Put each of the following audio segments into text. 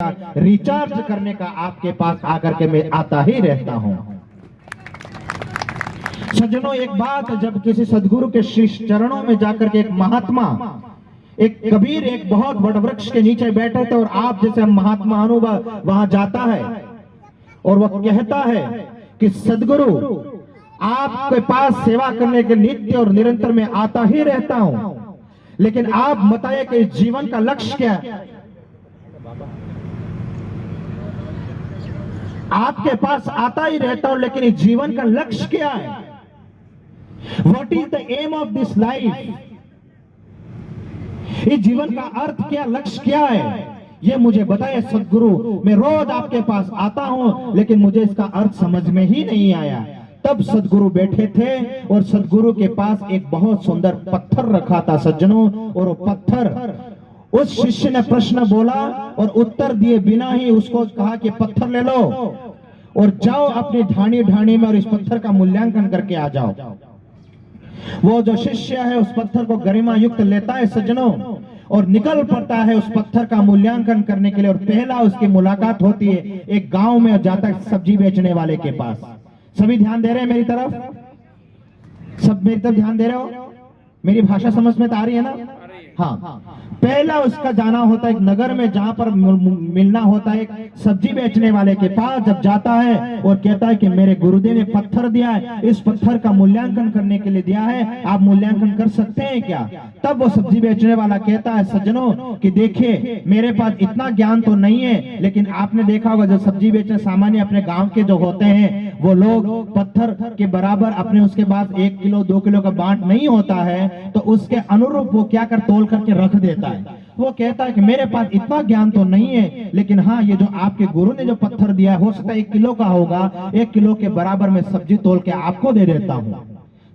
Recharge करने का आपके पास आकर के मैं आता ही रहता हूं। सज्जनों, एक बात, जब किसी सदगुरु के शीश चरणों में जाकर के एक महात्मा, एक कबीर एक बहुत बड़े वृक्ष के नीचे बैठे थे और आप जैसे महात्मा अनुभव वहां जाता है और वह कहता है कि सदगुरु आपके पास सेवा करने के नित्य और निरंतर में आता ही रहता हूं, लेकिन आप बताइए कि जीवन का लक्ष्य क्या है। आपके पास आता ही रहता हूं, लेकिन इस जीवन का लक्ष्य क्या है? What is the aim of this life? इस जीवन का अर्थ क्या, लक्ष्य क्या है, ये मुझे बताए सदगुरु। मैं रोज आपके पास आता हूं, लेकिन मुझे इसका अर्थ समझ में ही नहीं आया। तब सदगुरु बैठे थे और सदगुरु के पास एक बहुत सुंदर पत्थर रखा था सज्जनों, और वो पत्थर, उस शिष्य ने प्रश्न बोला और उत्तर दिए बिना ही उसको कहा कि पत्थर ले लो और जाओ अपनी ढाणी ढाणी में और इस पत्थर का मूल्यांकन करके आ जाओ। वो जो शिष्य है उस पत्थर को गरिमा युक्त लेता है सज्जनों और निकल पड़ता है उस पत्थर का मूल्यांकन करने के लिए। और पहला उसकी मुलाकात होती है एक गांव में, जाता है सब्जी बेचने वाले के पास। सभी ध्यान दे रहे हैं मेरी तरफ? सब मेरी तरफ ध्यान दे रहे हो? मेरी भाषा समझ में तो आ रही है ना? हाँ, पहला उसका जाना होता है एक नगर में जहां पर मिलना होता है एक सब्जी बेचने वाले के पास। जब जाता है और कहता है कि मेरे गुरुदेव ने पत्थर दिया है, इस पत्थर का मूल्यांकन करने के लिए दिया है, आप मूल्यांकन कर सकते हैं क्या? तब वो सब्जी बेचने वाला कहता है सज्जनों कि देखिए मेरे पास इतना ज्ञान तो नहीं है, लेकिन आपने देखा होगा जो सब्जी बेचने सामान्य अपने गांव के जो होते हैं वो लोग पत्थर के बराबर अपने उसके पास 1 किलो 2 किलो का बांट नहीं होता है, तो उसके अनुरूप वो क्या कर तोल करके रख देता है। वो कहता है कि मेरे पास इतना ज्ञान तो नहीं है, लेकिन हाँ ये जो आपके गुरु ने जो पत्थर दिया है हो सकता है 1 किलो का होगा, 1 किलो के बराबर में सब्जी तोल के आपको दे देता हूं।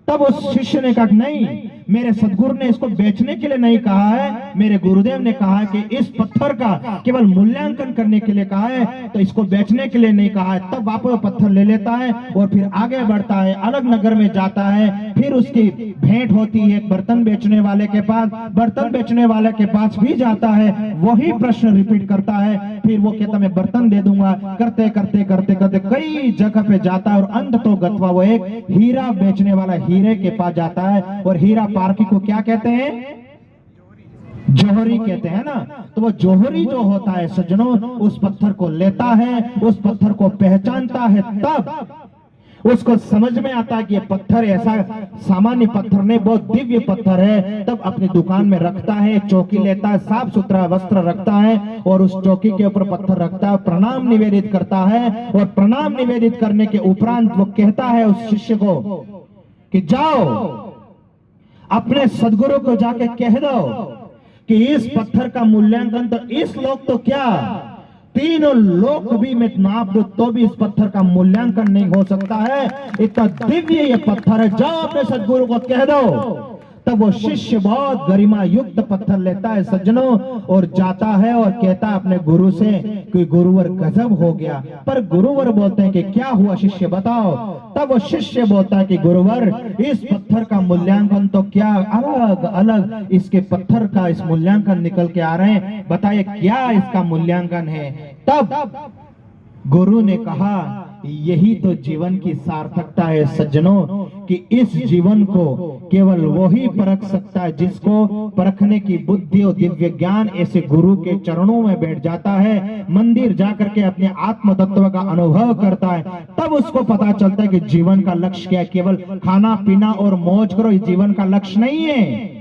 तब उस शिष्य ने कहा नहीं, मेरे सदगुरु ने इसको बेचने के लिए नहीं कहा है, मेरे गुरुदेव ने कहा है कि इस पत्थर का केवल मूल्यांकन करने के लिए कहा है, तो इसको बेचने के लिए नहीं कहा है। तब वापस वो पत्थर ले लेता है और फिर आगे बढ़ता है, अलग नगर में जाता है। फिर उसकी भेंट होती है एक बर्तन बेचने वाले के पास। बर्तन बेचने वाले के पास भी जाता है, वही प्रश्न रिपीट करता है। फिर वो कहता मैं बर्तन दे दूंगा। करते करते करते करते कई जगह पे जाता है और अंत तो गत्वा वो एक हीरा बेचने वाला हीरे के पास जाता है। और हीरा पारखी को क्या कहते हैं? जोहरी कहते हैं ना। तो वो जोहरी जो होता है सज्जनों, उस पत्थर को लेता है, उस पत्थर को पहचानता है, तब उसको समझ में आता है कि ये पत्थर ऐसा सामान्य पत्थर नहीं, बहुत दिव्य पत्थर है। तब अपनी दुकान में रखता है, चौकी लेता है, साफ सुथरा वस्त्र रखता है और उस चौकी के ऊपर पत्थर रखता है, प्रणाम निवेदित करता है। और प्रणाम निवेदित करने के उपरांत वो कहता है उस शिष्य को कि जाओ अपने सदगुरु को जाके कह दो कि इस पत्थर का मूल्यांकन तो इस लोक तो क्या, तीनों लोक भी मैं नाप दो तो भी इस पत्थर का मूल्यांकन नहीं हो सकता है, इतना दिव्य ये पत्थर है, जाओ अपने सदगुरु को कह दो। तब वो शिष्य बहुत गरिमा युक्त पत्थर लेता है सज्जनों और जाता है और कहता है अपने गुरु से कि गुरुवर गजब हो गया। पर गुरुवर बोलते हैं कि क्या हुआ शिष्य बताओ। तब वो शिष्य बोलता है कि गुरुवर इस पत्थर का मूल्यांकन तो क्या, अलग अलग इसके पत्थर का इस मूल्यांकन निकल के आ रहे हैं, बताइए क्या इसका मूल्यांकन है। तब गुरु ने कहा यही तो जीवन की सार्थकता है सज्जनों, कि इस जीवन को केवल वही परख सकता है जिसको परखने की बुद्धि और दिव्य ज्ञान ऐसे गुरु के चरणों में बैठ जाता है, मंदिर जाकर के अपने आत्म तत्व का अनुभव करता है। तब उसको पता चलता है कि जीवन का लक्ष्य क्या है। केवल खाना पीना और मौज करो ये जीवन का लक्ष्य नहीं है।